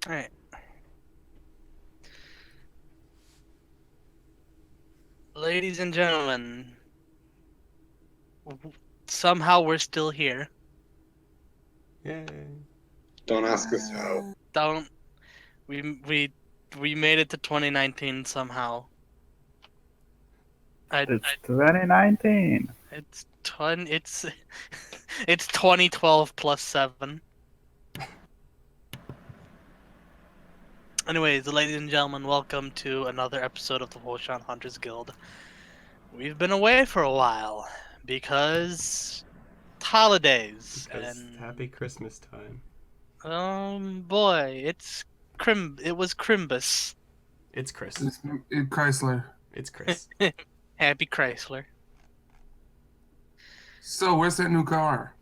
All right. Ladies and gentlemen, somehow we're still here. Yay. Don't ask us how. Don't we we we made it to 2019 somehow. I It's 2019. it's it's 2012 plus 7. Anyways, ladies and gentlemen, welcome to another episode of the Huoshan Hunters Guild. We've been away for a while because holidays Because and happy Christmas time. boy, it was Crimbus. It's Chris. It's Chrysler. It's Chris. Happy Chrysler. So, where's that new car?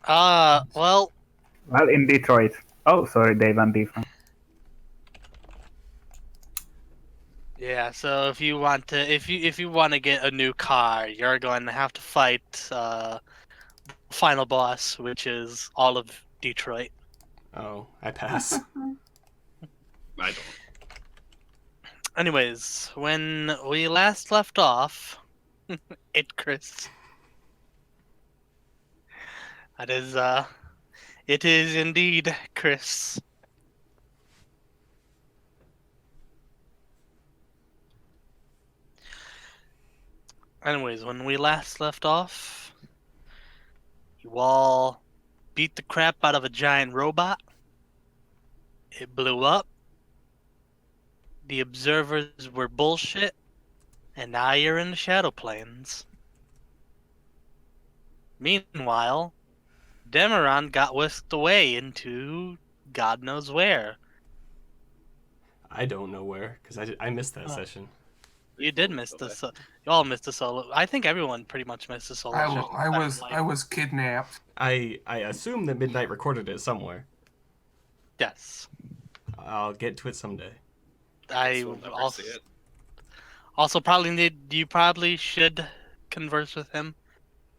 Well, Well, in Detroit. Oh, sorry, Dave and Dave. yeah, so if you want to get a new car, you're going to have to fight final boss, which is all of Detroit. Oh, I pass. I don't. Anyways, when we last left off, Chris. It is indeed Chris. Anyways, when we last left off, you all beat the crap out of a giant robot. It blew up. The observers were bullshit. And now you're in the Shadow Plains. Meanwhile, Demeron got whisked away into God knows where. I don't know where, because I missed that session. You did miss the you all missed the solo. I think everyone pretty much missed the solo. I was kidnapped. I assume that Midnight recorded it somewhere. Yes. I'll get to it someday. I We'll never also see it. also you probably should converse with him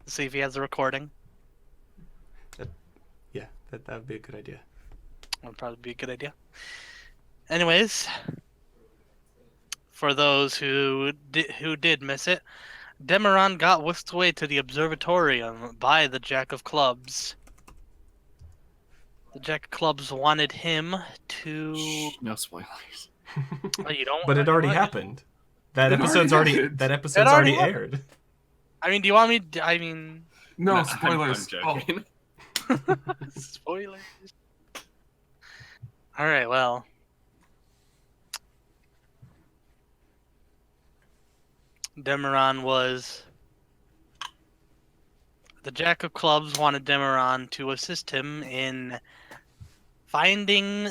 to see if he has a recording. Yeah, that would be a good idea. That would probably be a good idea. Anyways, for those who did miss it, Demeron got whisked away to the observatorium by the Jack of Clubs. The Jack of Clubs wanted him to. No spoilers. Oh, you don't. But it already what? happened. That It episode's already already happened. that episode's already already aired. I mean, do you want me? I mean, No, I'm spoilers. joking. spoilers. All right. Well, Demeron was. The Jack of Clubs wanted Demeron to assist him in finding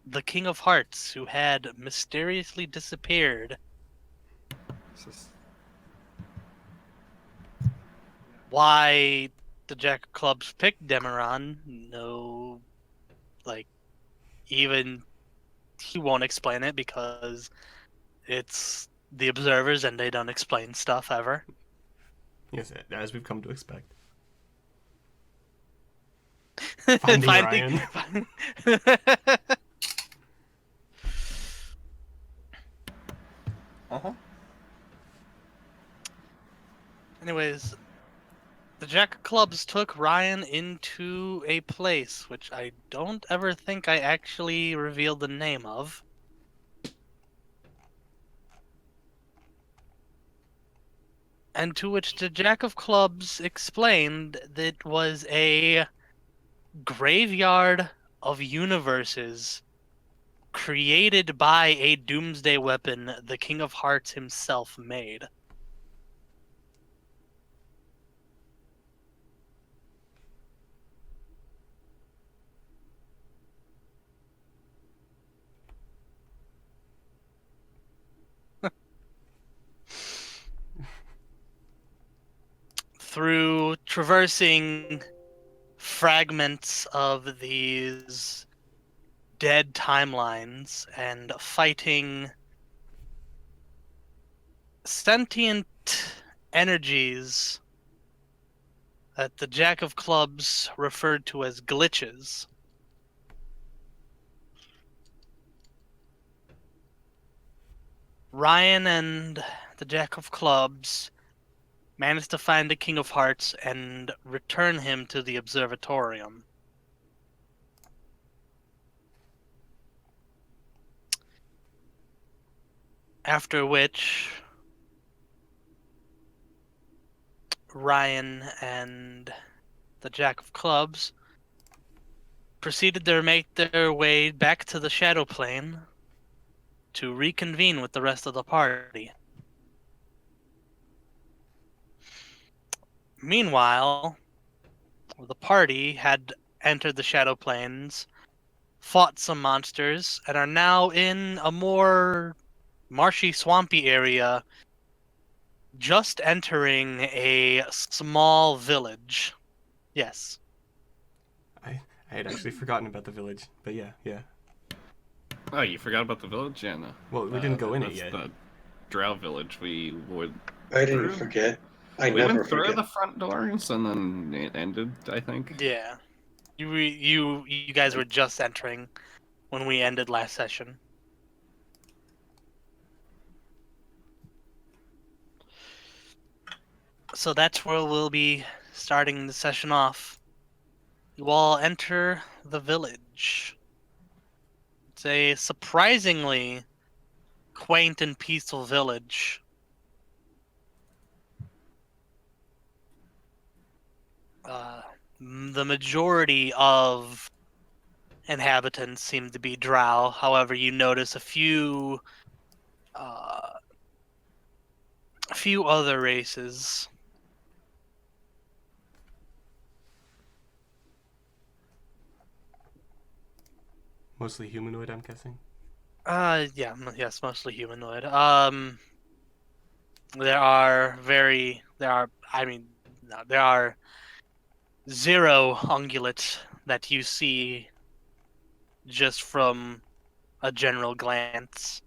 the King of Hearts, who had mysteriously disappeared. Why the Jack of Clubs picked Demeron? No, even he won't explain it because it's the observers and they don't explain stuff ever. Yes, as we've come to expect. Finding Ryan. Anyways, the Jack of Clubs took Ryan into a place which I don't ever think I actually revealed the name of. And to which the Jack of Clubs explained that it was a graveyard of universes created by a doomsday weapon the King of Hearts himself made. Through traversing fragments of these dead timelines and fighting sentient energies that the Jack of Clubs referred to as glitches. Ryan and the Jack of Clubs managed to find the King of Hearts and return him to the observatorium. After which, Ryan and the Jack of Clubs proceeded to make their way back to the Shadow Plane to reconvene with the rest of the party. Meanwhile, the party had entered the Shadow Plains, fought some monsters, and are now in a more marshy, swampy area, just entering a small village. Yes. I had actually forgotten about the village, but yeah. Oh, you forgot about the village? Yeah, no. Well, we didn't go in it That's yet. the Drow village. We would. I didn't Through? forget. I We never went through forget. the front doors and then it ended, I think. Yeah. You guys were just entering when we ended last session. So that's where we'll be starting the session off. You all enter the village. It's a surprisingly quaint and peaceful village. The majority of inhabitants seem to be drow. However, you notice a few other races. Mostly humanoid, I'm guessing. Yes, mostly humanoid. There are zero ungulates that you see just from a general glance.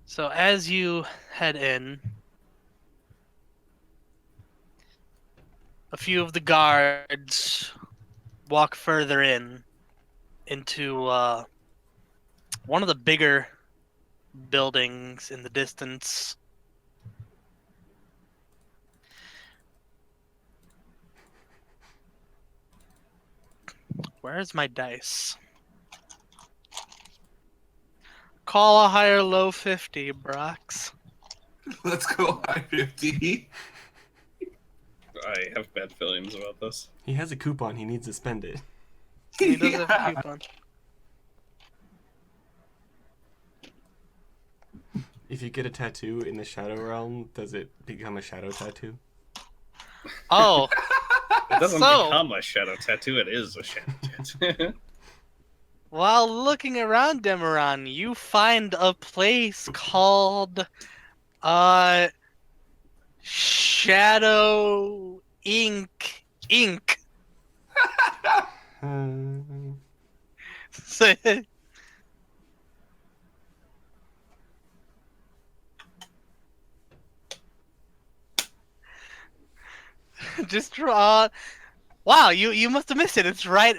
So as you head in, a few of the guards walk further into one of the bigger buildings in the distance. Where's my dice? Call a higher low 50, Brox. Let's go high 50. I have bad feelings about this. He has a coupon. He needs to spend it. He does have a Yeah. coupon. If you get a tattoo in the Shadow Realm, does it become a shadow tattoo? Oh, It doesn't So- become a shadow tattoo, it is a shadow tattoo. while looking around Demeron, you find a place called Shadow Ink. So, just draw. Wow, you must have missed it. It's right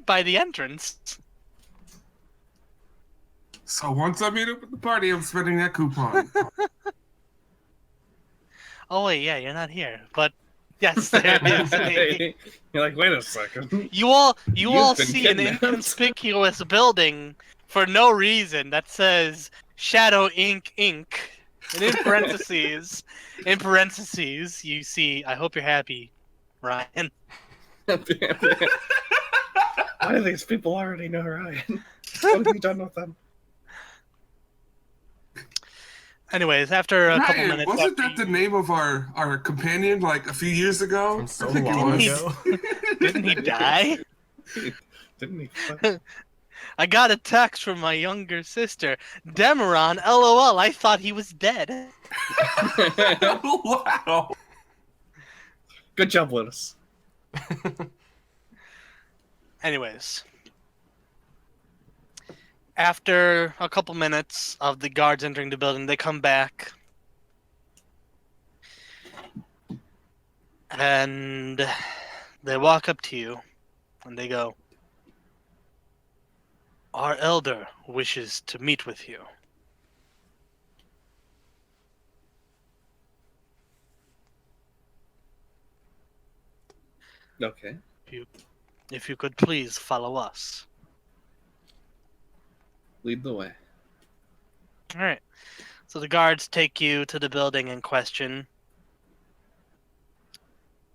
by the entrance. So once I meet up with the party, I'm spending that coupon. Oh wait, yeah, you're not here. But yes, there is. You're like, wait a second. You all You've been see an kidnapped. inconspicuous building for no reason that says Shadow Ink. And in parentheses, you see, I hope you're happy, Ryan. Why do these people already know Ryan? What have you done with them? Anyways, after a couple Ryan, minutes, wasn't after that the name of our companion like a few years ago? From so I think it long was. ago. didn't he die? Didn't he? I got a text from my younger sister, Demeron. LOL, I thought he was dead. Wow. Good job, Lotus. Anyways, After a couple minutes of the guards entering the building, they come back. And they walk up to you and they go, "Our elder wishes to meet with you." Okay. If you could please follow us. Lead the way. All right. So the guards take you to the building in question.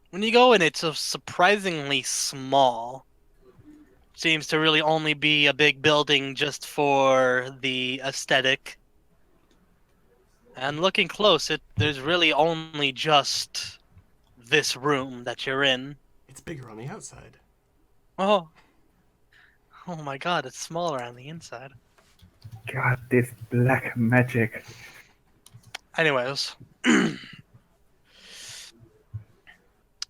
When you go in, it's a surprisingly small. Seems to really only be a big building just for the aesthetic. And looking close, there's really only just this room that you're in. It's bigger on the outside. Oh, oh my God! It's smaller on the inside. God, this black magic. Anyways,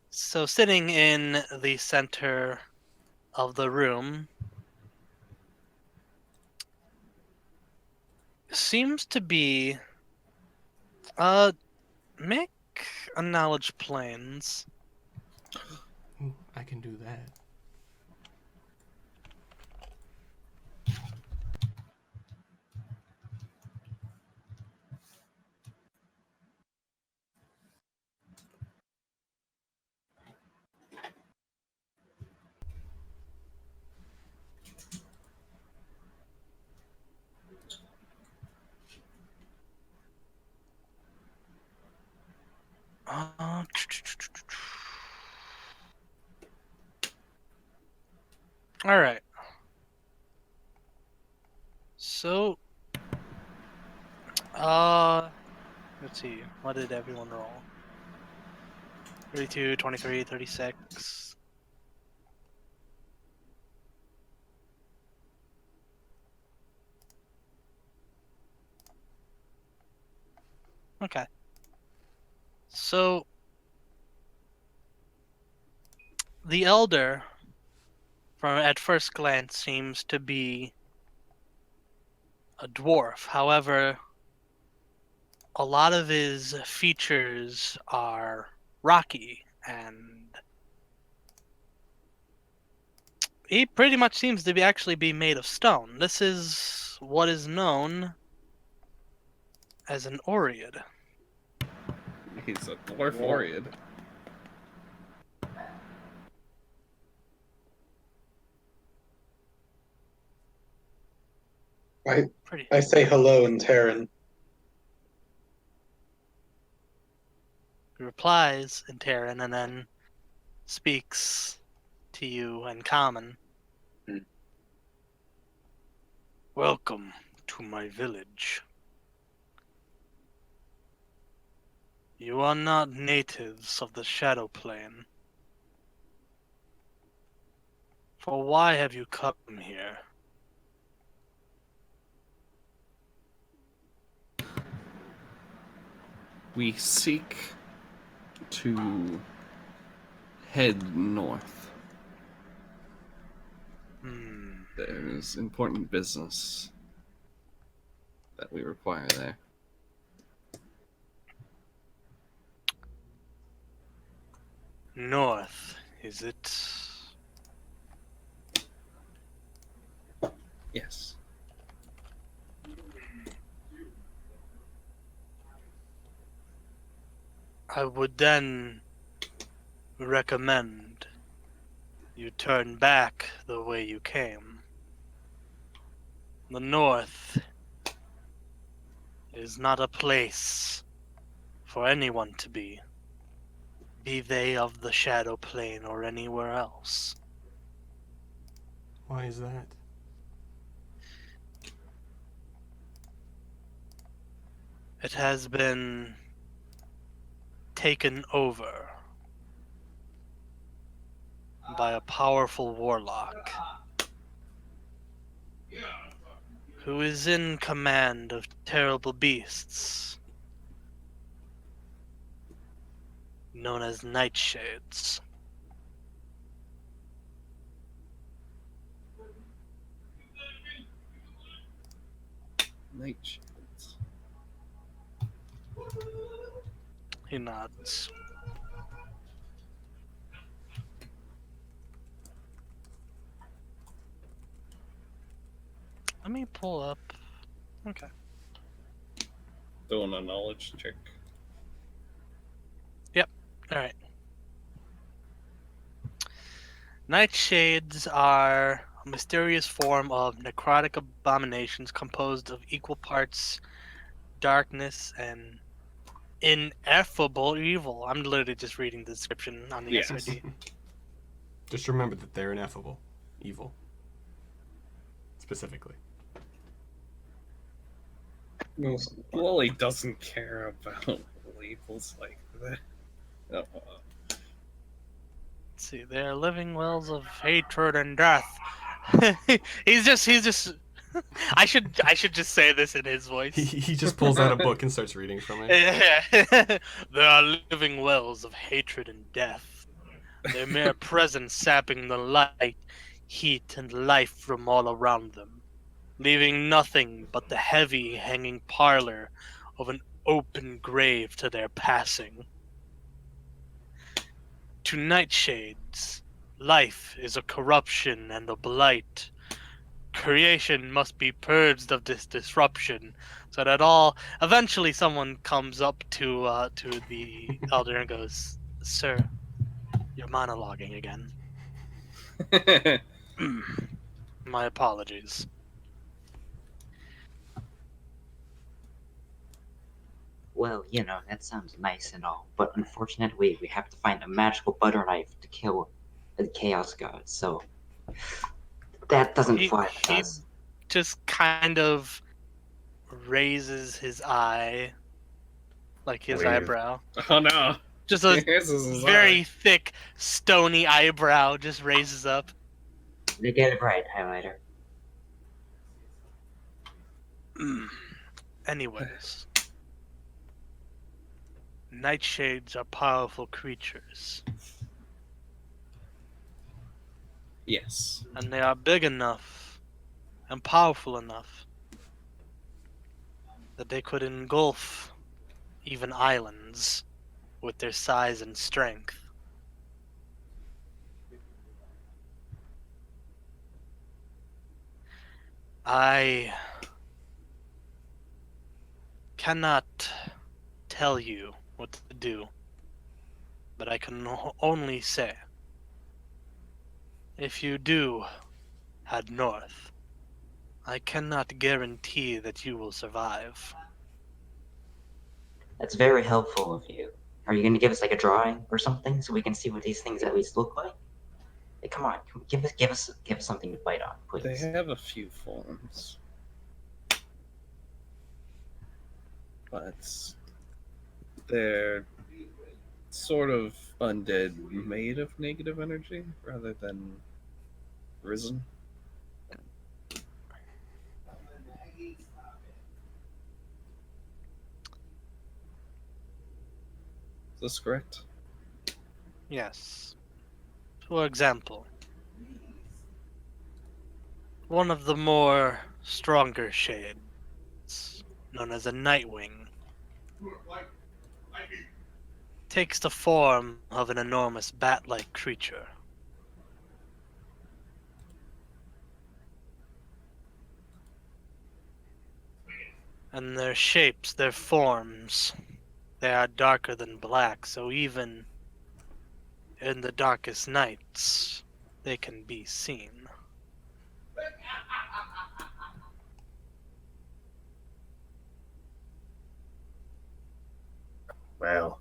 so sitting in the center of the room seems to be make a knowledge planes. Ooh, I can do that. Uh, all right. So, let's see. What did everyone roll? 32, 23, 36. Okay. So, the elder, from at first glance, seems to be a dwarf. However, a lot of his features are rocky, and he pretty much seems to be actually be made of stone. This is what is known as an Oread. He's a dwarf Oread. Pretty. I say hello in Terran. He replies in Terran and then speaks to you in common. Hmm. Welcome to my village. You are not natives of the Shadow Plane. For why have you come here? We seek to head north. There's important business that we require there. North, is it? Yes. I would then recommend you turn back the way you came. The North is not a place for anyone to be they of the Shadow Plane or anywhere else. Why is that? It has been taken over by a powerful warlock who is in command of terrible beasts known as nightshades. Nightshades. He nods. Let me pull up. Okay. Doing a knowledge check. All right. Nightshades are a mysterious form of necrotic abominations composed of equal parts darkness and ineffable evil. I'm literally just reading the description on the Yes. SRD. Just remember that they're ineffable. Evil. Specifically. Wally doesn't care about labels like that. Oh, Let's see, they are living wells of hatred and death. he's just. I should just say this in his voice. He just pulls out a book and starts reading from it. There are living wells of hatred and death. Their mere presence sapping the light, heat, and life from all around them, leaving nothing but the heavy hanging parlor of an open grave to their passing. To nightshades, life is a corruption and a blight. Creation must be purged of this disruption, so that eventually someone comes up to the elder and goes, "Sir, you're monologuing again. My apologies." Well, that sounds nice and all, but unfortunately, we have to find a magical butter knife to kill the Chaos God, so that doesn't fly with He us. just kind of raises his eye, like his Weird. eyebrow. oh no! Just a This is his very eye. thick, stony eyebrow just raises up. They get it right, highlighter. Anyways, nightshades are powerful creatures, Yes. and they are big enough and powerful enough that they could engulf even islands with their size and strength. I cannot tell you what to do, but I can only say, if you do head north, I cannot guarantee that you will survive. That's very helpful of you. Are you going to give us like a drawing or something so we can see what these things at least look like? Hey, come on, give us something to bite on, They please. have a few forms. But they're sort of undead made of negative energy rather than risen. Is this correct? Yes. For example, one of the more stronger shades, known as a Nightwing, takes the form of an enormous bat-like creature. And their shapes, their forms, they are darker than black, so even in the darkest nights, they can be seen. Well,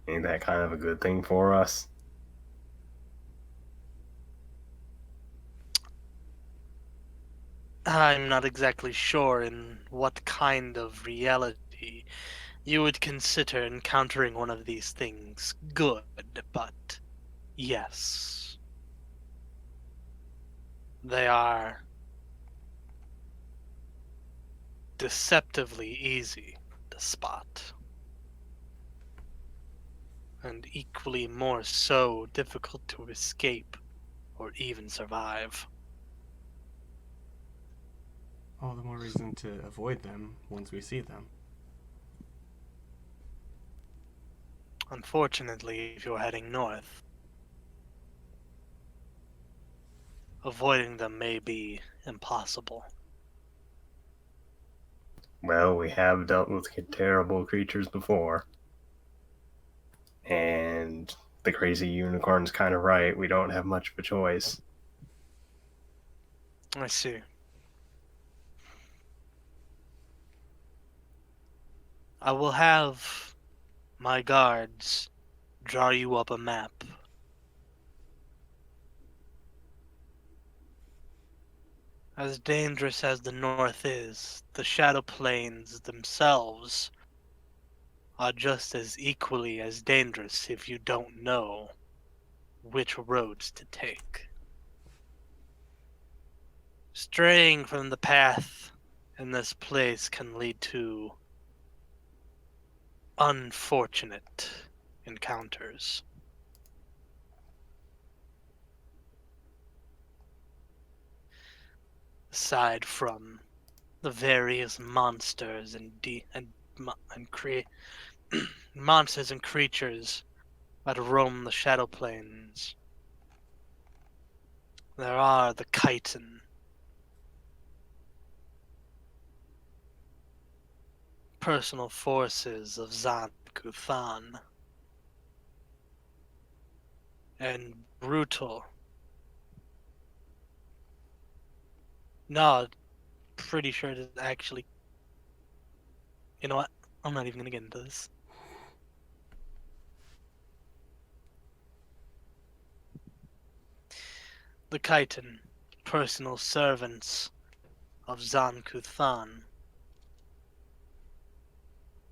ain't that kind of a good thing for us? I'm not exactly sure in what kind of reality you would consider encountering one of these things good, but yes, they are deceptively easy to spot, and equally more so difficult to escape or even survive. All the more reason to avoid them once we see them. Unfortunately, if you're heading north, avoiding them may be impossible. Well, we have dealt with terrible creatures before. And the crazy unicorn's kind of right. We don't have much of a choice. I see. I will have my guards draw you up a map. As dangerous as the north is, the Shadow Plains themselves are just as equally as dangerous if you don't know which roads to take. Straying from the path in this place can lead to unfortunate encounters. Aside from the various monsters monsters and creatures that roam the Shadow Plains, there are the chitin, personal forces of Zan Kuthan, and brutal. No, pretty sure it is actually. You know what? I'm not even gonna get into this. The chitin, personal servants of Zan Kuthan.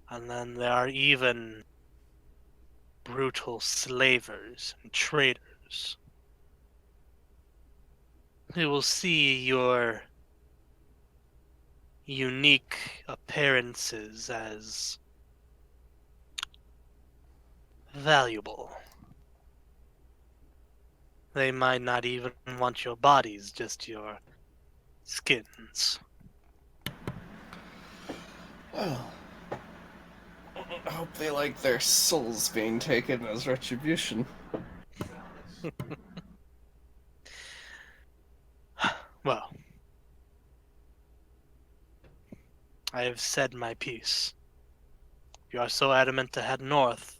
And then there are even brutal slavers and traders who will see your unique appearances as valuable. They might not even want your bodies, just your skins. Well, I hope they like their souls being taken as retribution. Well, I have said my piece. If you are so adamant to head north,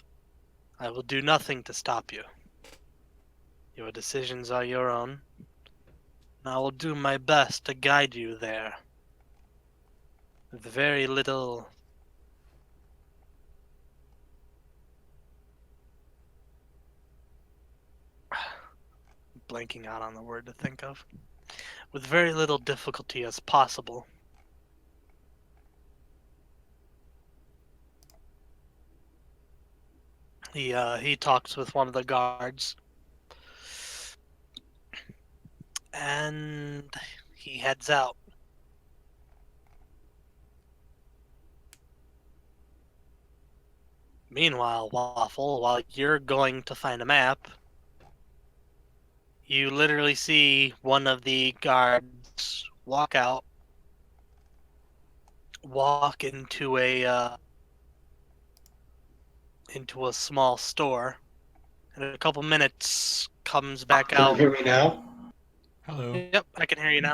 I will do nothing to stop you. Your decisions are your own, and I will do my best to guide you there. With very little blanking out on the word to think of. With very little difficulty as possible. He talks with one of the guards, and he heads out. Meanwhile, Waffle, while you're going to find a map, you literally see one of the guards walk out, walk into a small store, and in a couple minutes comes back Can you out. hear me now? Hello. Yep, I can hear you now.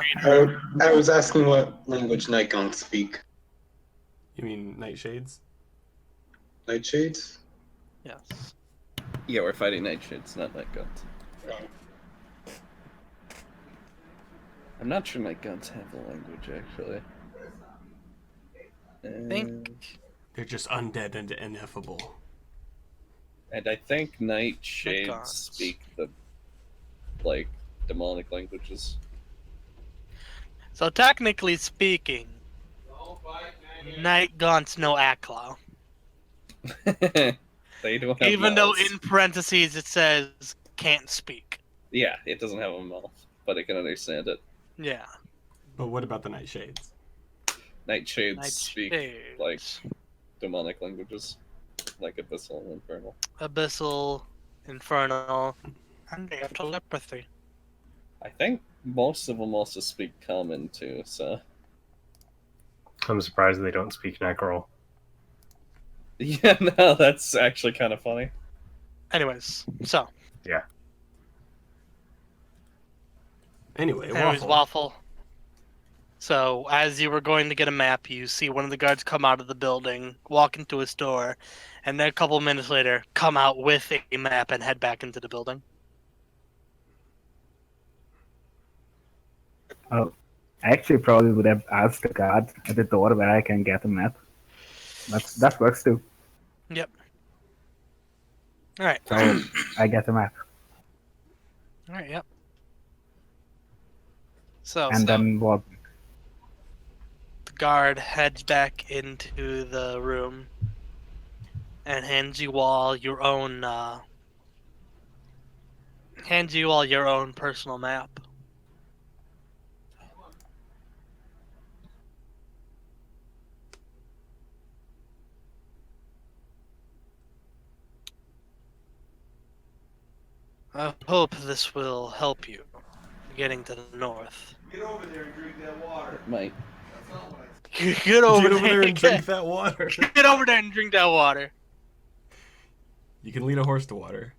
I was asking what language Nightgongs speak. You mean nightshades? Nightshades? Yes. Yeah, we're fighting Nightshades, not Nightguns. I'm not sure Nightguns have a language, actually. I think They're just undead and ineffable. And I think Nightshades Nightguns. speak the, like, demonic languages. so. Technically speaking, Night Gaunt's no Akla. They don't have Even though mouths. in parentheses it says can't speak. Yeah, it doesn't have a mouth, but it can understand it. Yeah. But what about the nightshades? Nightshades speak, Nightshades. like, demonic languages. Like Abyssal and Infernal. Abyssal, Infernal, and they have telepathy. I think most of them also speak Common, too, so... I'm surprised they don't speak Necrol. Yeah, no, that's actually kind of funny. Anyways, so Anyway, anyways, Waffle. Waffle. So as you were going to get a map, you see one of the guards come out of the building, walk into a store, and then a couple minutes later come out with a map and head back into the building. Oh, I actually probably would have asked the guard at the door where I can get a map. That works too. Yep. All right. So I get a map, All right. Yep. So and then what? the guard heads back into the room and hands you all your own personal map. I hope this will help you getting to the north. Get over there and drink that water. Mike. Get over, there and drink that water. Get over there and drink that water. You can lead a horse to water.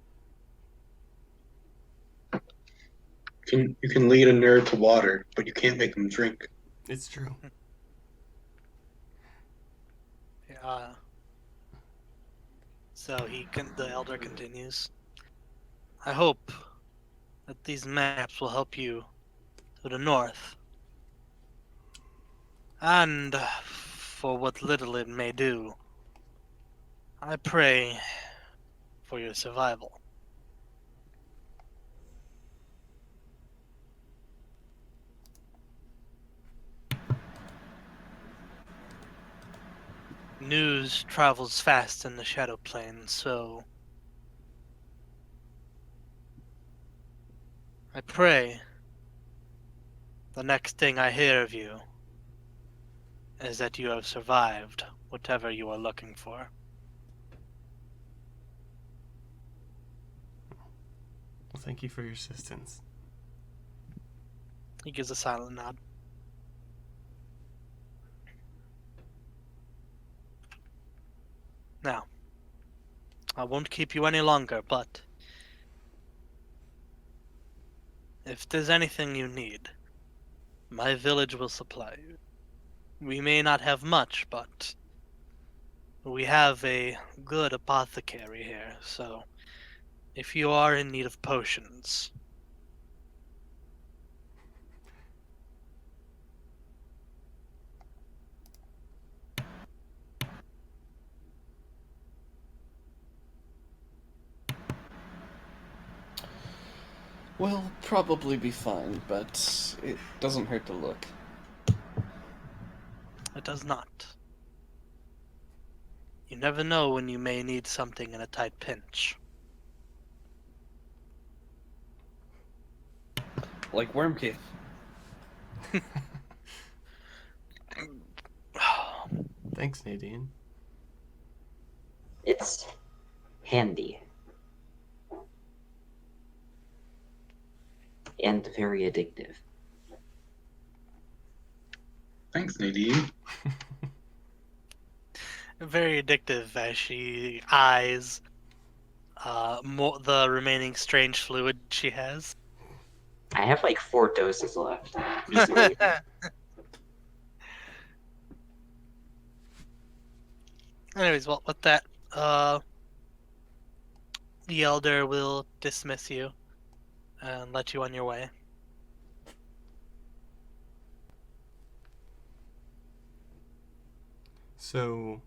You can lead a nerd to water, but you can't make him drink. It's true. So the elder continues. I hope that these maps will help you to the north. And for what little it may do, I pray for your survival. News travels fast in the Shadow Plane, so I pray the next thing I hear of you is that you have survived whatever you are looking for. Well, thank you for your assistance. He gives a silent nod. Now, I won't keep you any longer, but if there's anything you need, my village will supply you. We may not have much, but we have a good apothecary here, so if you are in need of potions, We'll probably be fine, but it doesn't hurt to look. it does not. You never know when you may need something in a tight pinch. Like Wormcave. Thanks, Nadine. It's handy. And very addictive. Thanks, Nadine. Very addictive as she eyes the remaining strange fluid she has. I have like 4 doses left. Just wait. Anyways, well, with that, the elder will dismiss you and let you on your way. So,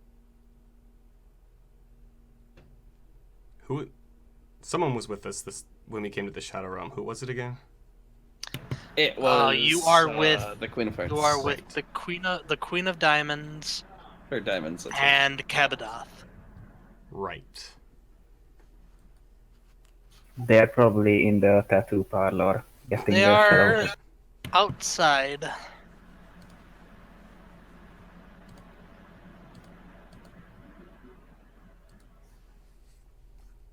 someone was with us when we came to the Shadow Realm. Who was it again? It was. You are with the Queen of Hearts. You are with Right. the Queen of Diamonds Or Diamonds. That's right. and Kabadoth. Right. They're probably in the tattoo parlor getting They their are shell. outside.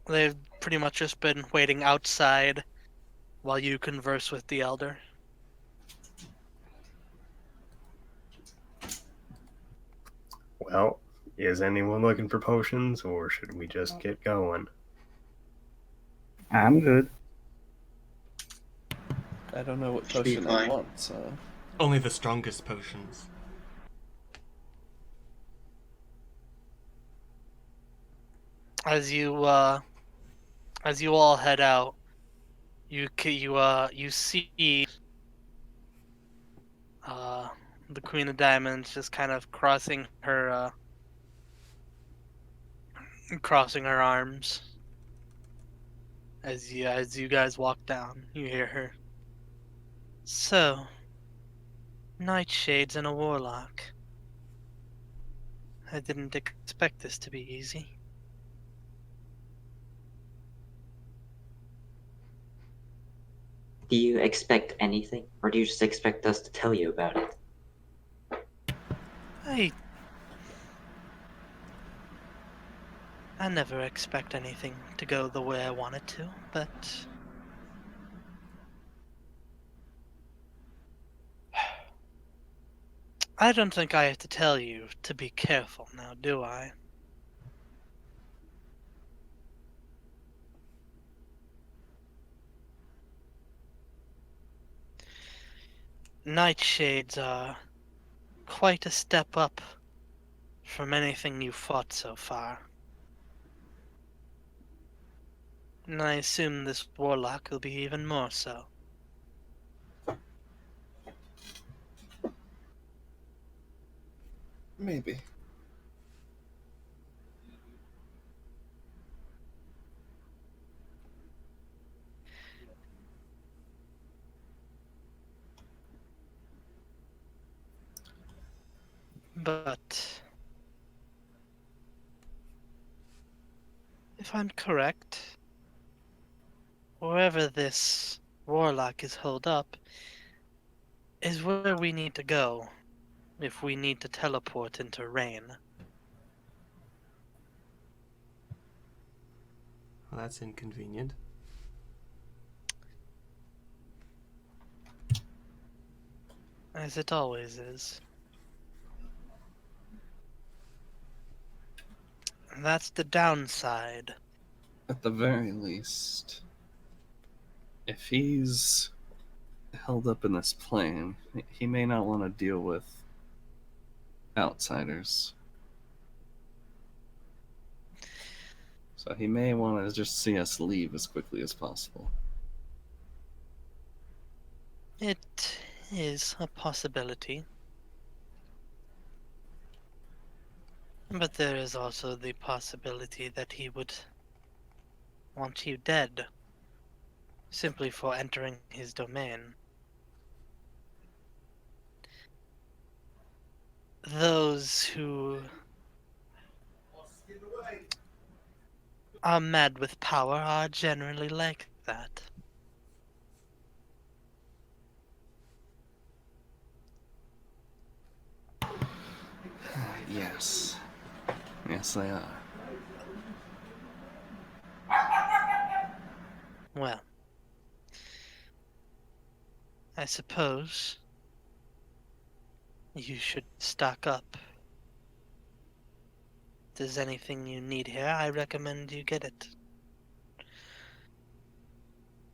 They've pretty much just been waiting outside while you converse with the elder. Well, is anyone looking for potions, or should we just get going? I'm good. I don't know what Should be potion I fine. want, so. Only the strongest potions. As you all head out, you see the Queen of Diamonds just kind of crossing her arms. As you guys walk down, you hear her. So, nightshades and a warlock. I didn't expect this to be easy. Do you expect anything, or do you just expect us to tell you about it? I I never expect anything to go the way I want it to, but I don't think I have to tell you to be careful now, do I? Nightshades are quite a step up from anything you fought so far. And I assume this warlock will be even more so. Maybe. But if I'm correct, wherever this warlock is holed up is where we need to go if we need to teleport into rain. Well, that's inconvenient. As it always is. And that's the downside. At the very least, if he's held up in this plane, he may not want to deal with outsiders. So he may want to just see us leave as quickly as possible. It is a possibility. But there is also the possibility that he would want you dead, simply for entering his domain. Those who are mad with power are generally like that. Yes. Yes, they are. Well, I suppose you should stock up. If there's anything you need here, I recommend you get it.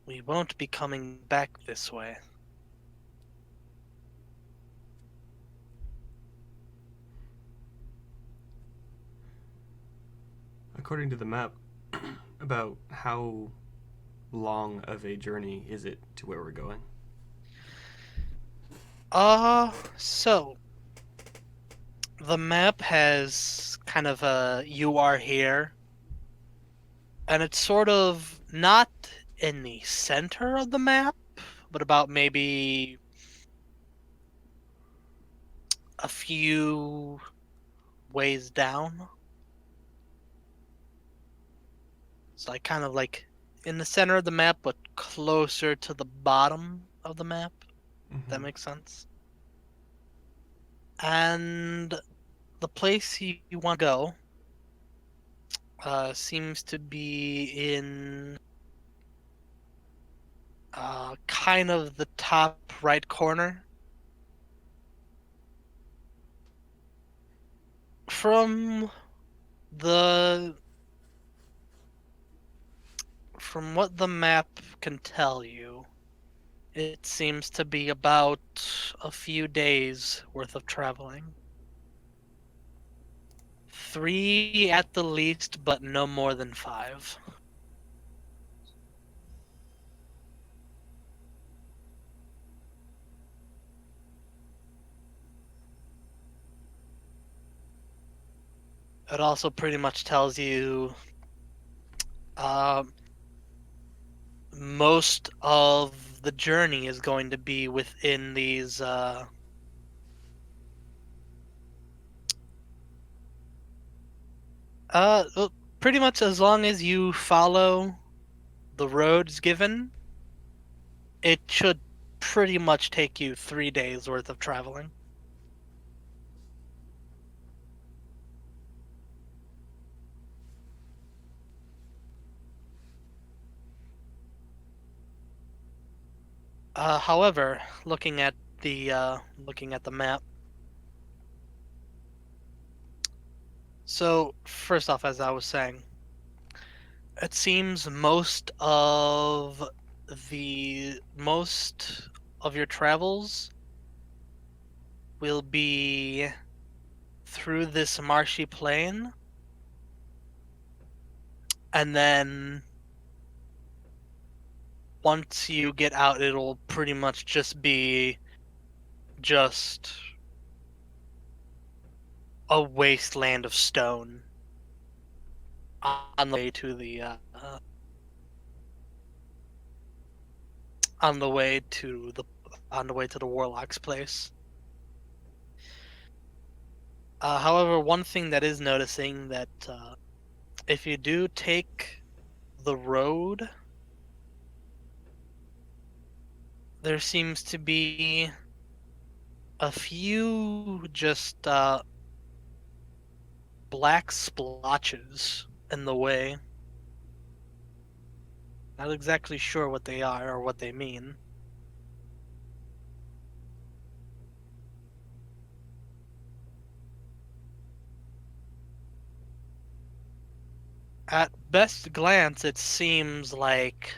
We won't be coming back this way. According to the map, about how long of a journey is it to where we're going? So the map has kind of a you are here, and it's sort of not in the center of the map, but about maybe a few ways down. It's like kind of like in the center of the map, but closer to the bottom of the map. If that makes sense. And the place you want to go seems to be in kind of the top right corner. From the from what the map can tell you, it seems to be about a few days worth of traveling. 3 at the least, but no more than 5. It also pretty much tells you most of the journey is going to be within these well, pretty much as long as you follow the roads given, it should pretty much take you 3 days worth of traveling. However, looking at the map. So first off, as I was saying, it seems most of your travels will be through this marshy plain, and then once you get out, it'll pretty much just be just a wasteland of stone on the way to the on the way to the warlock's place. However, one thing that is noticing that if you do take the road, there seems to be a few just black splotches in the way. Not exactly sure what they are or what they mean. At best glance, it seems like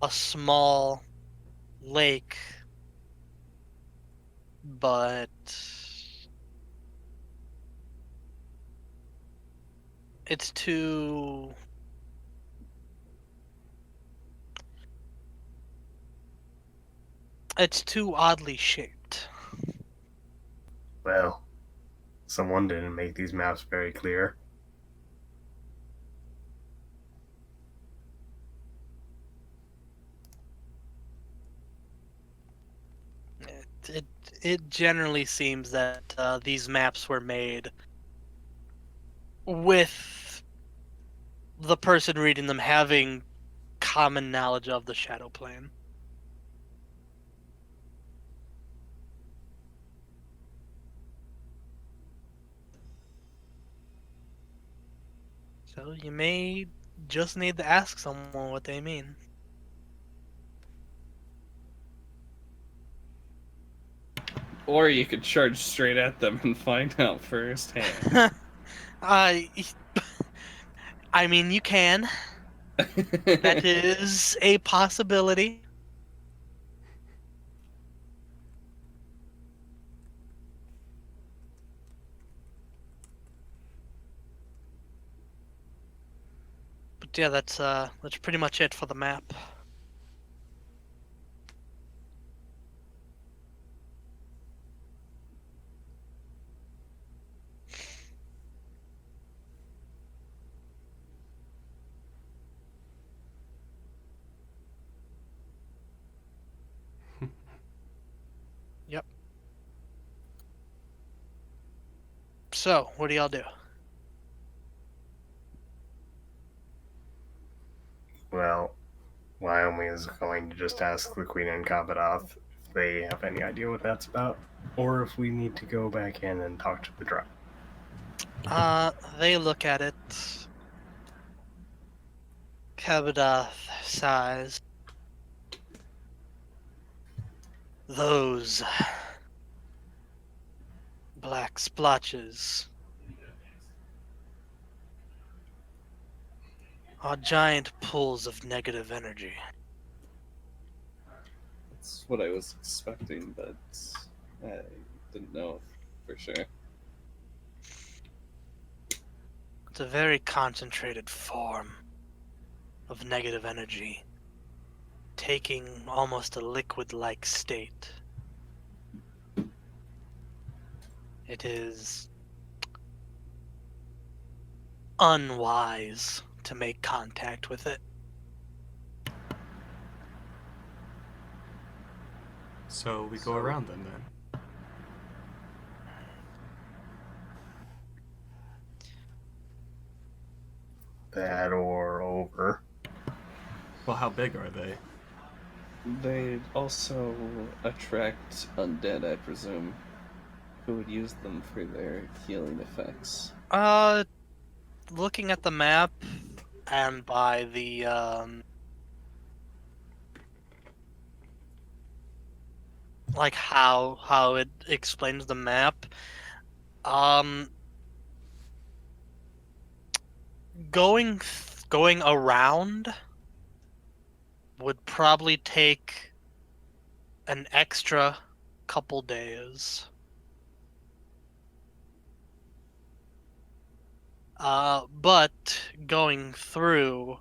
a small lake, but it's too oddly shaped. Well, someone didn't make these maps very clear. It it generally seems that these maps were made with the person reading them having common knowledge of the shadow plane. So you may just need to ask someone what they mean. Or you could charge straight at them and find out firsthand. I I mean, you can. That is a possibility. But yeah, that's pretty much it for the map. Yep. So, what do y'all do? Well, Wyoming is going to just ask the Queen and Kabadoth if they have any idea what that's about, or if we need to go back in and talk to the tribe. They look at it. Kabadath sighs. Those black splotches are giant pools of negative energy. That's what I was expecting, but I didn't know for sure. It's a very concentrated form of negative energy, taking almost a liquid-like state. It is unwise to make contact with it. So we go around them then. That or over. Well, how big are they? They also attract undead, I presume, who would use them for their healing effects. Looking at the map and by the like how it explains the map, going around would probably take an extra couple days. But going through,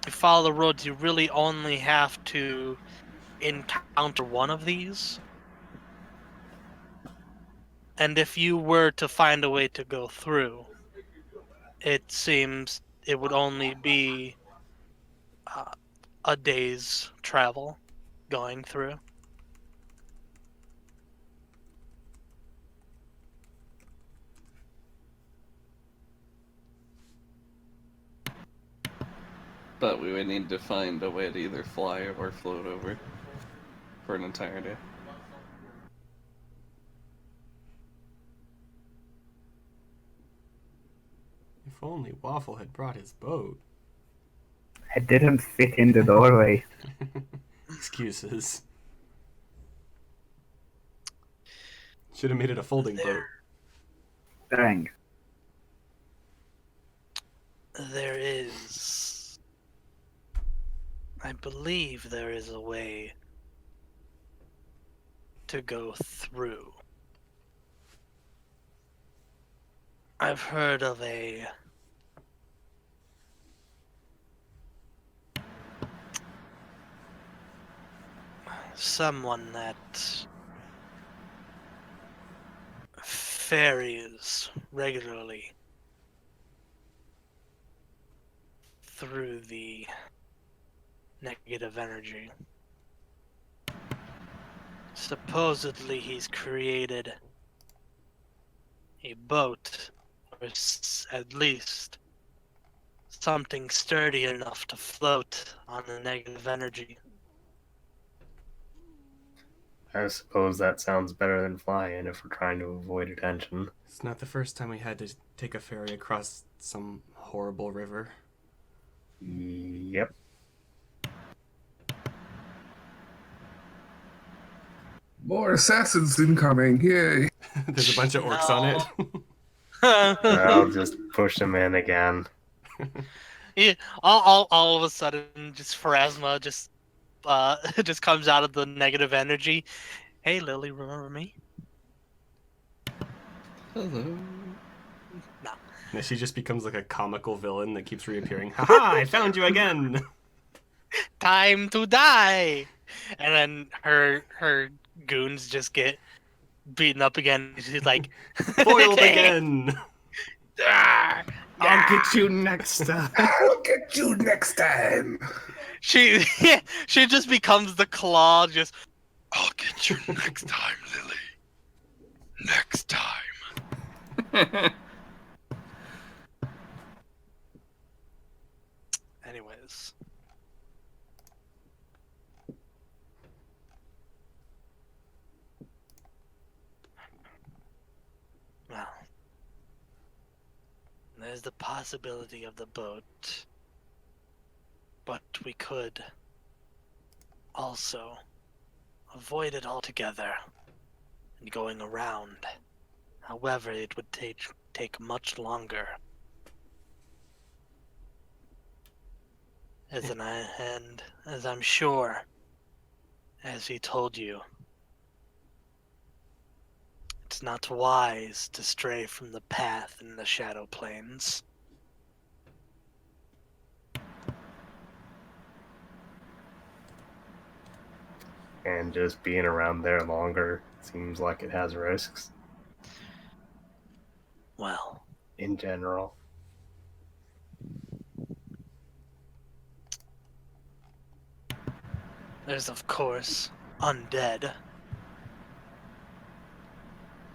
you follow the roads, you really only have to encounter one of these. And if you were to find a way to go through, it seems it would only be a day's travel going through. But we would need to find a way to either fly or float over for an entire day. If only Waffle had brought his boat. I didn't fit in the doorway. Excuses. Should have made it a folding boat. Dang. There is, I believe there is a way to go through. I've heard of someone that ferries regularly through the negative energy. Supposedly he's created a boat, or at least something sturdy enough to float on the negative energy. I suppose that sounds better than flying if we're trying to avoid attention. It's not the first time we had to take a ferry across some horrible river. Yep. More assassins incoming. Yay. There's a bunch of orcs on it. I'll just push them in again. Yeah, all of a sudden, just Pharasma just comes out of the negative energy. Hey, Lily, remember me? Hello. And she just becomes like a comical villain that keeps reappearing. Haha, I found you again! Time to die! And then her goons just get beaten up again. She's like, Foiled again! "Ah, I'll get you next time. I'll get you next time. She she just becomes the claw. Just, I'll get you next time, Lily. Next time. Anyways. Well, there's the possibility of the boat, but we could also avoid it altogether and going around. However, it would take much longer. And as I'm sure, as he told you, it's not wise to stray from the path in the Shadow Plains. And just being around there longer seems like it has risks Well, in general. there's of course undead.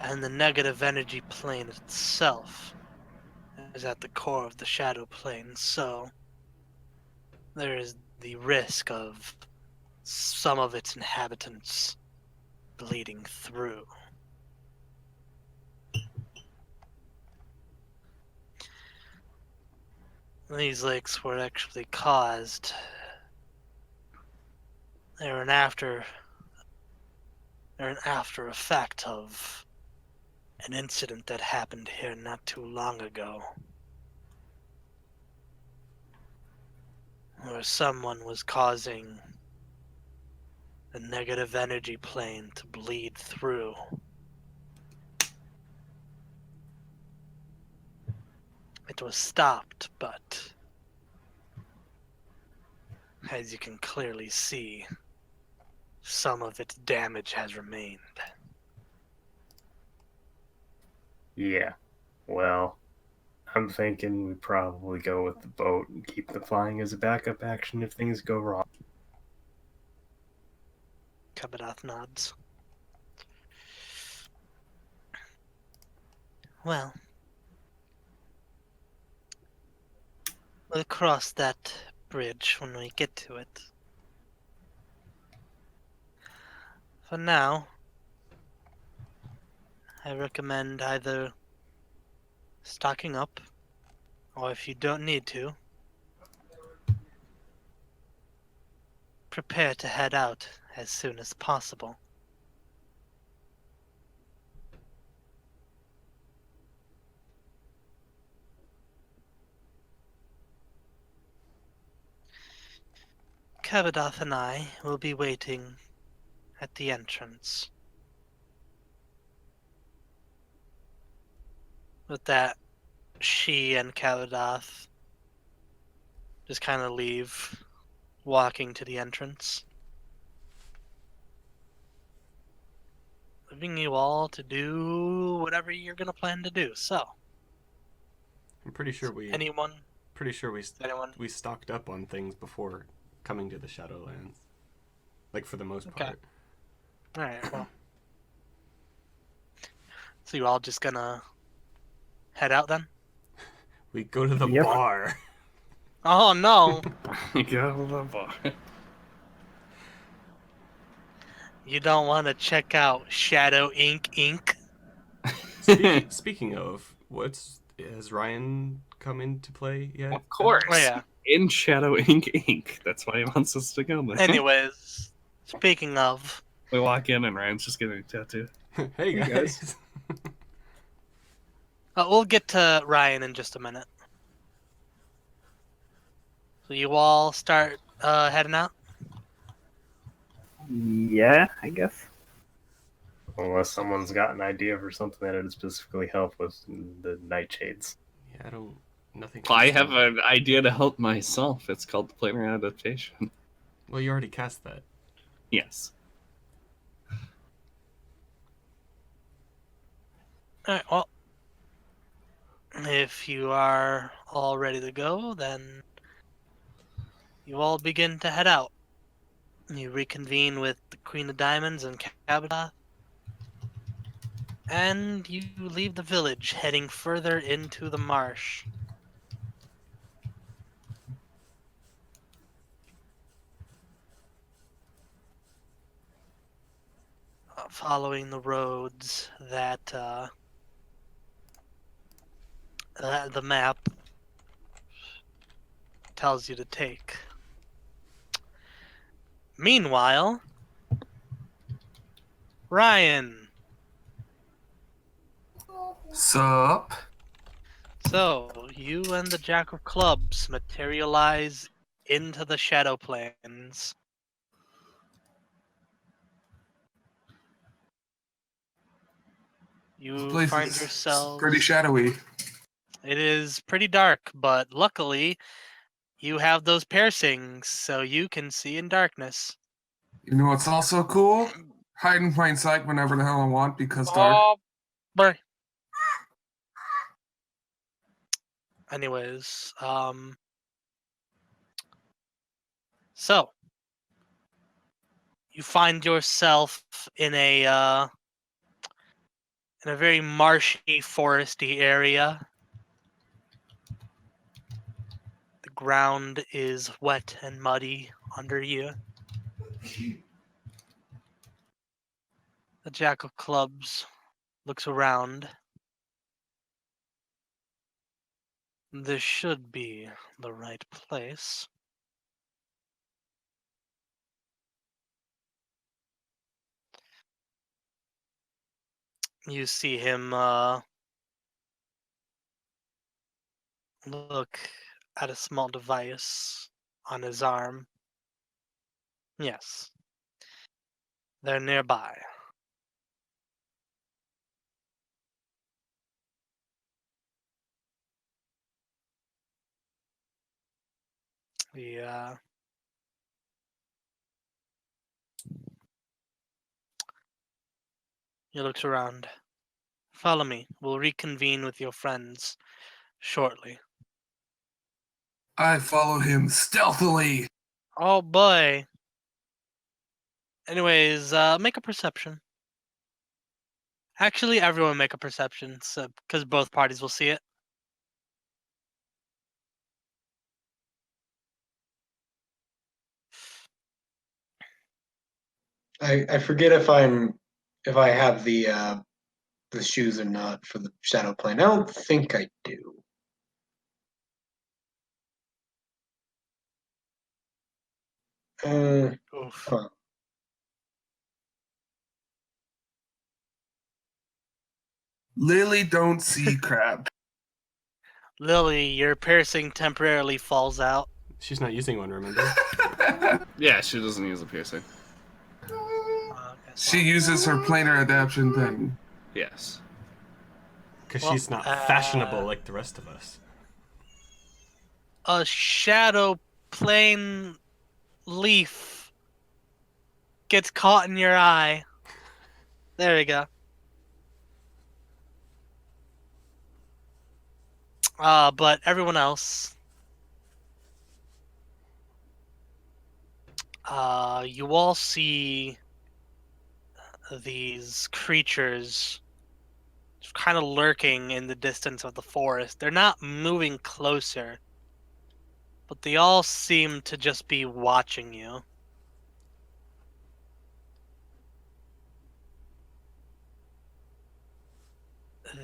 And the negative energy plane itself is at the core of the Shadow Plane, so there is the risk of some of its inhabitants bleeding through. These lakes were actually caused. They're an after effect of an incident that happened here not too long ago, where someone was causing the negative energy plane to bleed through. It was stopped, but as you can clearly see, some of its damage has remained. Yeah. Well, I'm thinking we probably go with the boat and keep the flying as a backup action if things go wrong. Kabadoth nods. Well, we'll cross that bridge when we get to it. For now, I recommend either stocking up, or if you don't need to, prepare to head out as soon as possible. Kabadoth and I will be waiting at the entrance. With that, she and Kabadoth just kind of leave, walking to the entrance, leaving you all to do whatever you're gonna plan to do. So, I'm pretty sure we anyone stocked up on things before coming to the Shadowlands. Like for the most Okay. part. Alright, well. So you all just gonna head out then? We go to the Yep. bar. Oh no! Go to the bar. You don't want to check out Shadow Inc. Speaking of, has Ryan come into play yet? Of course. Oh yeah. In Shadow Inc. That's why he wants us to go there. Anyways, speaking of, We walk in and Ryan's just getting a tattoo. Hey guys. guys. we'll get to Ryan in just a minute. So you all start heading out? Yeah, I guess. Unless someone's got an idea for something that would specifically help with the nightshades. Yeah, nothing. I have an idea to help myself. It's called the planar adaptation. Well, you already cast that. Yes. Alright, well, if you are all ready to go, then you all begin to head out. You reconvene with the Queen of Diamonds and Kabadoth, and you leave the village, heading further into the marsh. Following the roads that the map tells you to take. Meanwhile, Ryan. Sup? So, you and the Jack of Clubs materialize into the Shadow Plains. This You place find is yourselves. pretty shadowy. It is pretty dark, but luckily you have those piercings, so you can see in darkness. You know what's also cool? Hide in plain sight whenever the hell I want because dark. Oh, boy. Anyways, so you find yourself in a very marshy, foresty area. The ground is wet and muddy under you. The Jack of Clubs looks around. This should be the right place. You see him look at a small device on his arm. Yes, they're nearby. Yeah. He looks around. Follow me. We'll reconvene with your friends shortly. I follow him stealthily. Oh boy. Anyways, make a perception. Actually, everyone make a perception, so because both parties will see it. I forget if I have the shoes or not for the shadow plane. I don't think I do. Oof. Huh. Lily don't see crab. Lily, your piercing temporarily falls out. She's not using one, remember? Yeah, she doesn't use a piercing. Okay, She well, uses her planar adaptation thing. Yes. Because Well, she's not fashionable like the rest of us. a shadow plane leaf gets caught in your eye. There we go. But everyone else, you all see these creatures kind of lurking in the distance of the forest. They're not moving closer, but they all seem to just be watching you.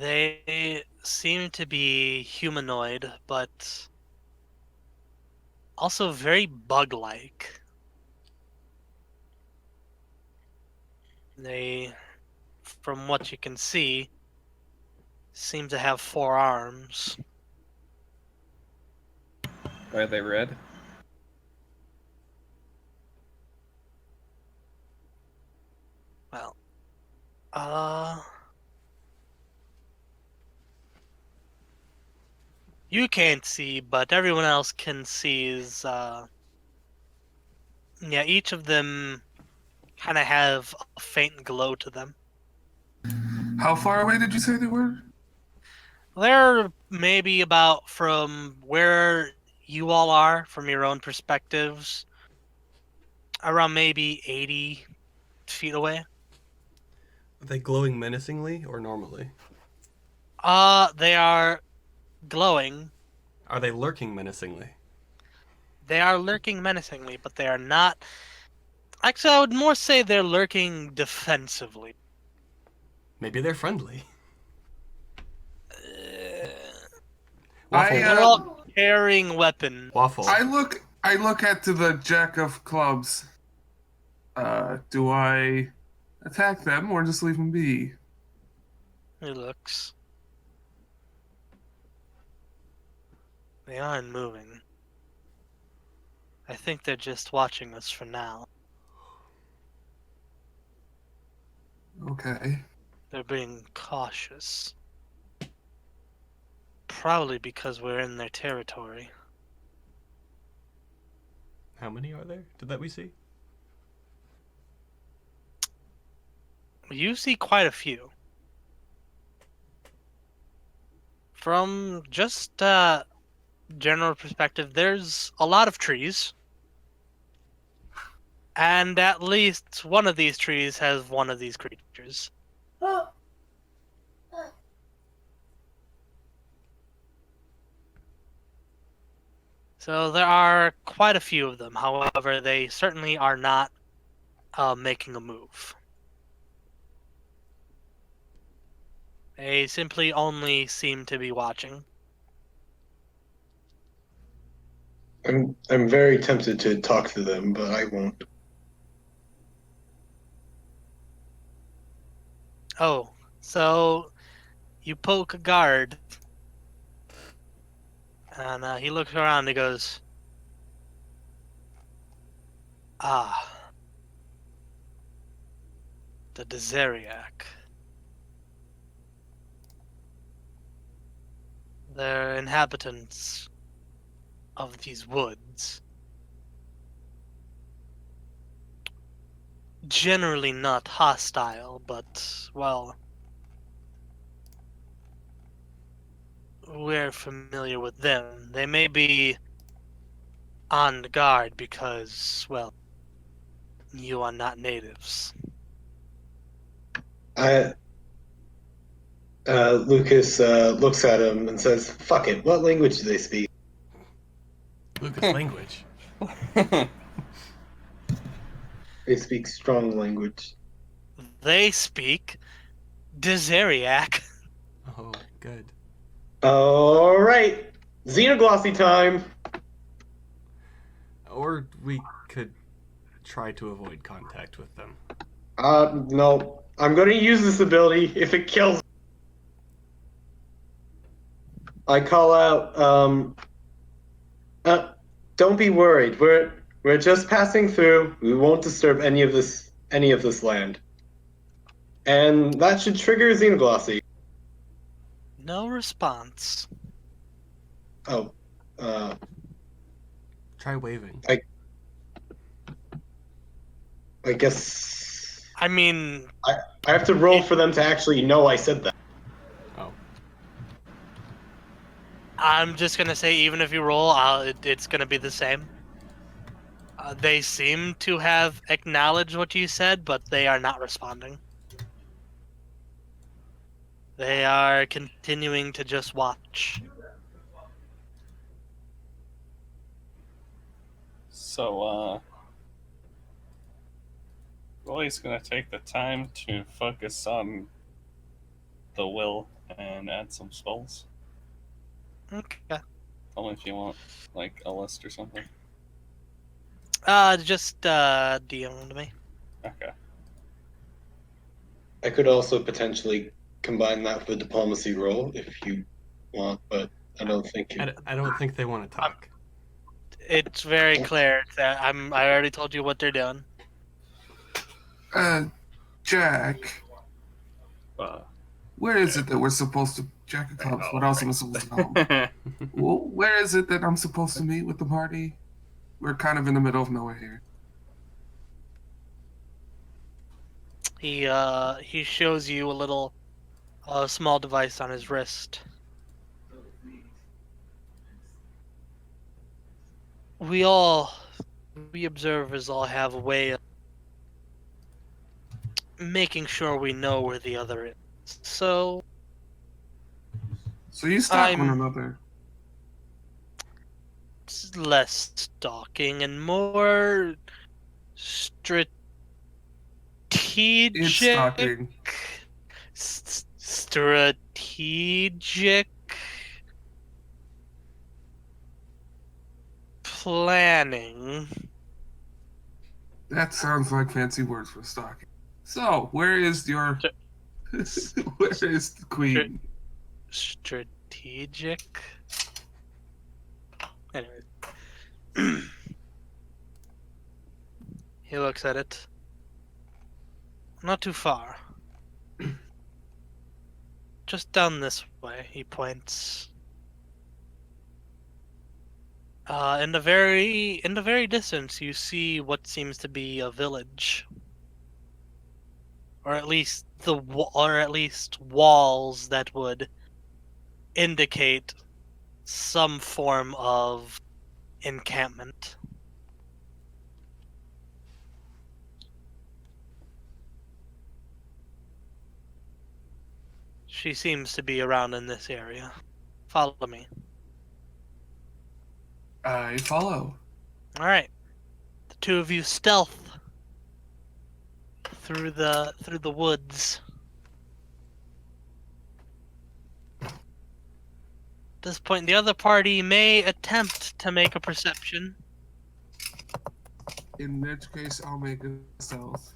They seem to be humanoid, but also very bug-like. They, from what you can see, seem to have 4 arms. Are they red? Well, you can't see, but everyone else can see is, yeah, each of them kind of have a faint glow to them. How far away did you say they were? They're maybe about from where you all are, from your own perspectives, around maybe 80 feet away. Are they glowing menacingly or normally? They are glowing. Are they lurking menacingly? They are lurking menacingly, but they are not. Actually, I would more say they're lurking defensively. Maybe they're friendly. I, Waffle. They're all carrying weapons. Waffle. I look at to the Jack of Clubs. Do I attack them or just leave them be? He looks. They aren't moving. I think they're just watching us for now. Okay. They're being cautious. Probably because we're in their territory. How many are there that we see? You see quite a few. From just general perspective, there's a lot of trees. And at least one of these trees has one of these creatures. So there are quite a few of them. However, they certainly are not making a move. They simply only seem to be watching. I'm very tempted to talk to them, but I won't. Oh, so you poke a guard, and he looks around and he goes, "Ah, the Deseriac. They're inhabitants of these woods. Generally not hostile, but, well, we're familiar with them. They may be on guard because, well, you are not natives." Lucas looks at him and says, "Fuck it. What language do they speak?" Lucas language. They speak strong language. They speak Deseriac. Oh, good. All right, Xenoglossy time. Or we could try to avoid contact with them. No. I'm going to use this ability if it kills. I call out. Don't be worried. We're just passing through. We won't disturb any of this land. And that should trigger Xenoglossy. No response. Oh, Try waving. I guess I mean, I have to roll for them to actually know I said that. Oh. I'm just gonna say, even if you roll, it's gonna be the same. They seem to have acknowledged what you said, but they are not responding. They are continuing to just watch. So, Roy's gonna take the time to focus on the will and add some spells. Okay. Tell me if you want, like, a list or something. Just DM to me. Okay. I could also potentially combine that with a diplomacy roll if you want, but I don't think you. I don't think they want to talk. It's very clear that I already told you what they're doing. Jack, where is it that we're supposed to? Jack of Clubs. What else am I supposed to call him? Well, where is it that I'm supposed to meet with the party? We're kind of in the middle of nowhere here. He shows you a little small device on his wrist. We observers all have a way of making sure we know where the other is. So So you stalk I'm- one another. it's less stalking and more strategic. It's stalking. Strategic planning. That sounds like fancy words for stalking. So, where is your? Where is the queen? Strategic. Anyway, He looks at it. Not too far. Just down this way, he points. In the very distance, you see what seems to be a village, or at least walls that would indicate some form of encampment. She seems to be around in this area. Follow me. I follow. All right, the two of you stealth through the woods. At this point, the other party may attempt to make a perception. In which case, I'll make a stealth.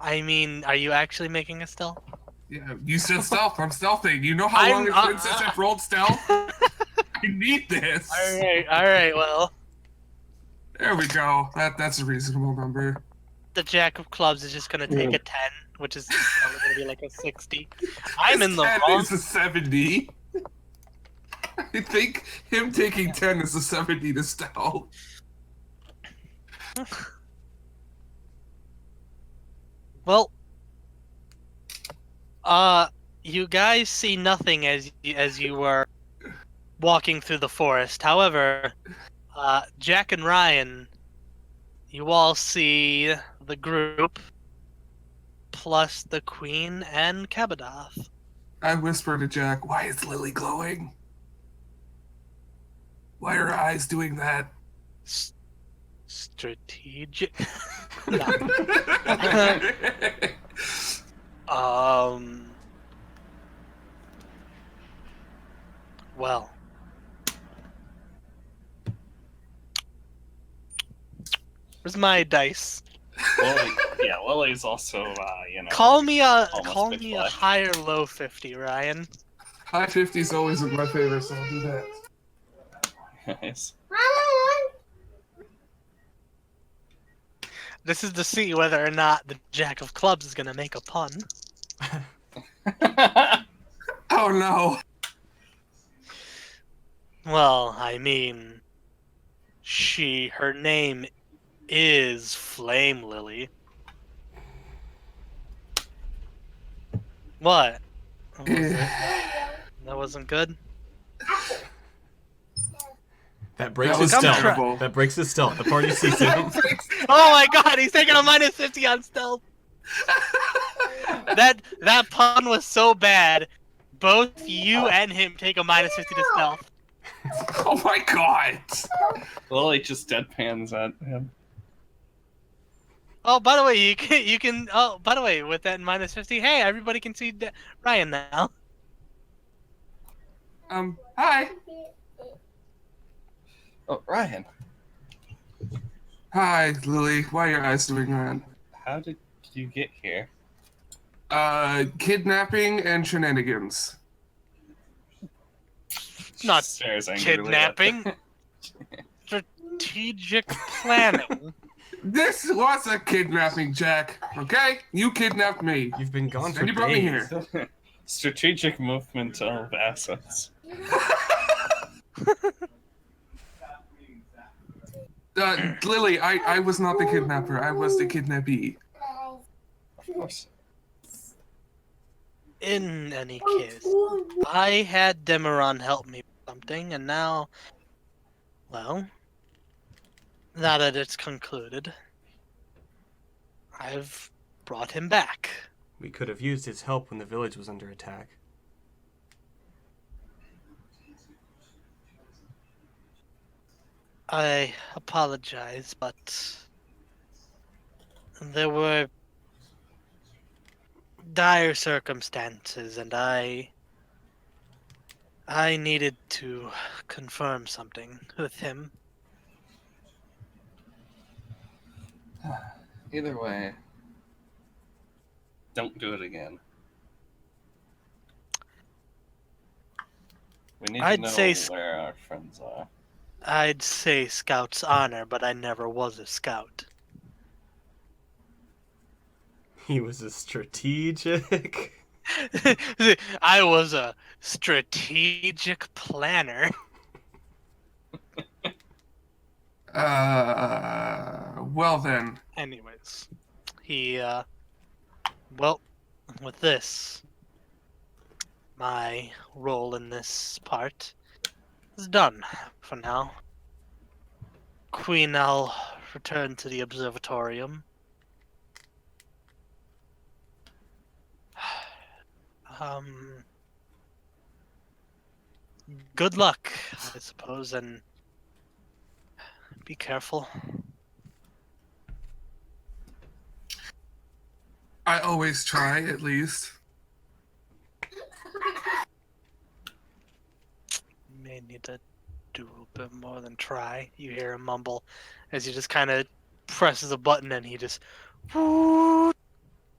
I mean, are you actually making a stealth? Yeah, you said stealth. I'm stealthing. You know how long it's been since I've rolled stealth? I need this. All right. Well, There we go. That's a reasonable number. the Jack of Clubs is just gonna take a 10, which is probably gonna be like a 60. I'm in the 10 wrong. is a 70. I think him taking 10 is a 70 to stealth. Well, you guys see nothing as you were walking through the forest. However, Jack and Ryan, you all see the group plus the Queen and Kabadoth. I whisper to Jack, why is Lily glowing? Why are her eyes doing that? Strategic. No. Well. Where's my dice? Lily, yeah, Lily's also, Call me a almost pitch black. high or low 50, Ryan. High 50 is always in my favor, so I'll do that. Nice. This is to see whether or not the Jack of Clubs is gonna make a pun. Oh no! Well, I mean, her name is Flame Lily. What? What was it? That wasn't good? That breaks That his was stealth. terrible. That breaks his stealth. The party sees him. Oh my god, he's taking a minus 50 on stealth! That pun was so bad, both you and him take a minus 50 to stealth. Oh my god! Lily just deadpans at him. Oh, by the way, you can. Oh, by the way, with that minus 50, hey, everybody can see Ryan now. Hi. Oh, Ryan, Hi, Lily. Why are your eyes doing that? how did you get here? Kidnapping and shenanigans. Not Stares angrily at kidnapping. them. Strategic planning. This was a kidnapping, Jack. Okay? You kidnapped me. You've been gone for And you brought me days. here. Strategic movement of assets. Lily, I was not the kidnapper. I was the kidnappee. Of course. In any case, I had Demeron help me with something, and now, well, now that it's concluded, I've brought him back. We could have used his help when the village was under attack. I apologize, but there were dire circumstances, and I needed to confirm something with him. Either way, don't do it again. We need I'd to know say where our friends are. I'd say Scout's honor, but I never was a scout. He was a strategic. I was a strategic planner. Well then. Anyways, he, well, with this, my role in this part is done for now. Queen, I'll return to the observatorium. Good luck, I suppose, and be careful. I always try, at least. You may need to do a bit more than try. You hear him mumble as he just kind of presses a button and he just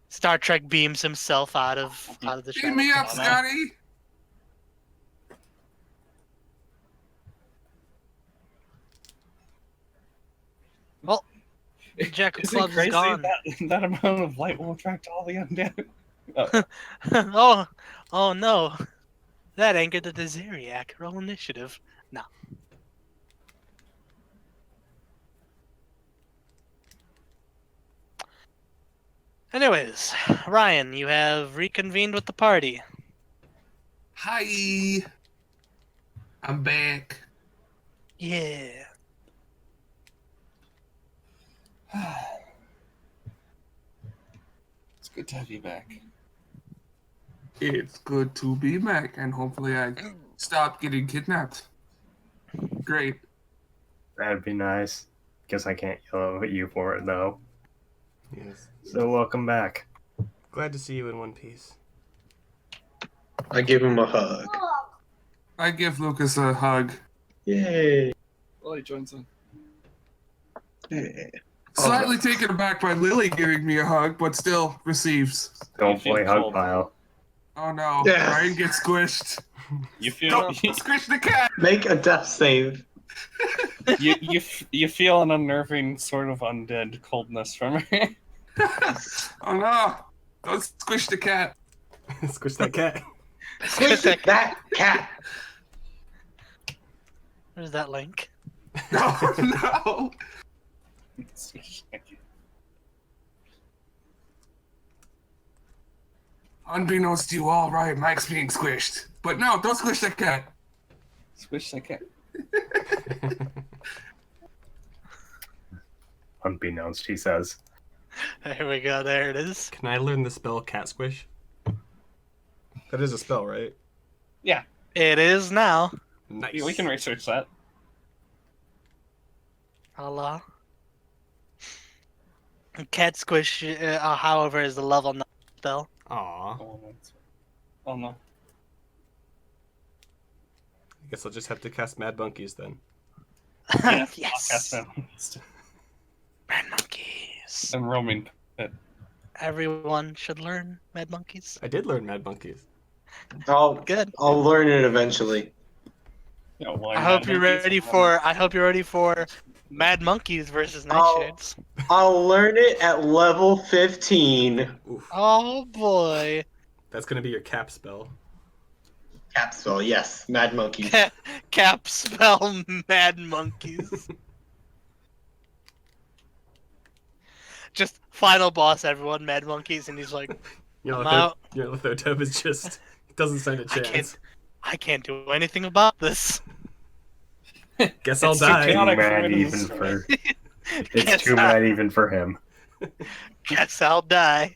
Star Trek beams himself out of the Beam me up, shadow. Scotty! Well, Jack of Is it Clubs is crazy gone. that amount of light will attract all the undead? Oh no. That angered the Desiriac. Roll initiative. No. Anyways, Ryan, you have reconvened with the party. Hi! I'm back. Yeah. It's good to have you back. It's good to be back, and hopefully I stop getting kidnapped. Great. That'd be nice. Guess I can't yell at you for it though. Yes. So welcome back. Glad to see you in one piece. I give him a hug. I give Lucas a hug. Yay. Well, he joins in. Slightly taken aback by Lily giving me a hug, but still receives. Don't feel play hug cold. pile. Oh no, Yeah. Ryan gets squished. You feel Don't squish the cat! Make a death save. you feel an unnerving sort of undead coldness from her. Oh no! Don't squish the cat. Squish that cat. Squish that cat. There's that link. No, no! Unbeknownst to you all, right, Mike's being squished. But no, don't squish that cat. Squish that cat. Unbeknownst, he says. There we go. There it is. Can I learn the spell cat squish? That is a spell, right? It is now. Nice. We can research that. Allah. Cat Squish, however, is the level 9 spell. Aw. Oh no. I guess I'll just have to cast Mad Monkeys then. Yes. And Mad Monkeys. roaming. Everyone should learn Mad Monkeys. I did learn Mad Monkeys. Good. I'll learn it eventually. You know, why I hope Mad you're Monkeys ready and for. I hope you're ready for Mad Monkeys versus Nightshades. I'll learn it at level 15. Oof. Oh boy. That's gonna be your cap spell. Cap spell, yes. Mad monkeys. Cap spell Mad Monkeys. Just final boss, everyone. Mad Monkeys, and he's like, I'm out. Nyarlathotep is just doesn't stand a chance. I can't do anything about this. Guess I'll It's too die. chaotic. Mad even for Guess it's too I- mad even for him. Guess I'll die.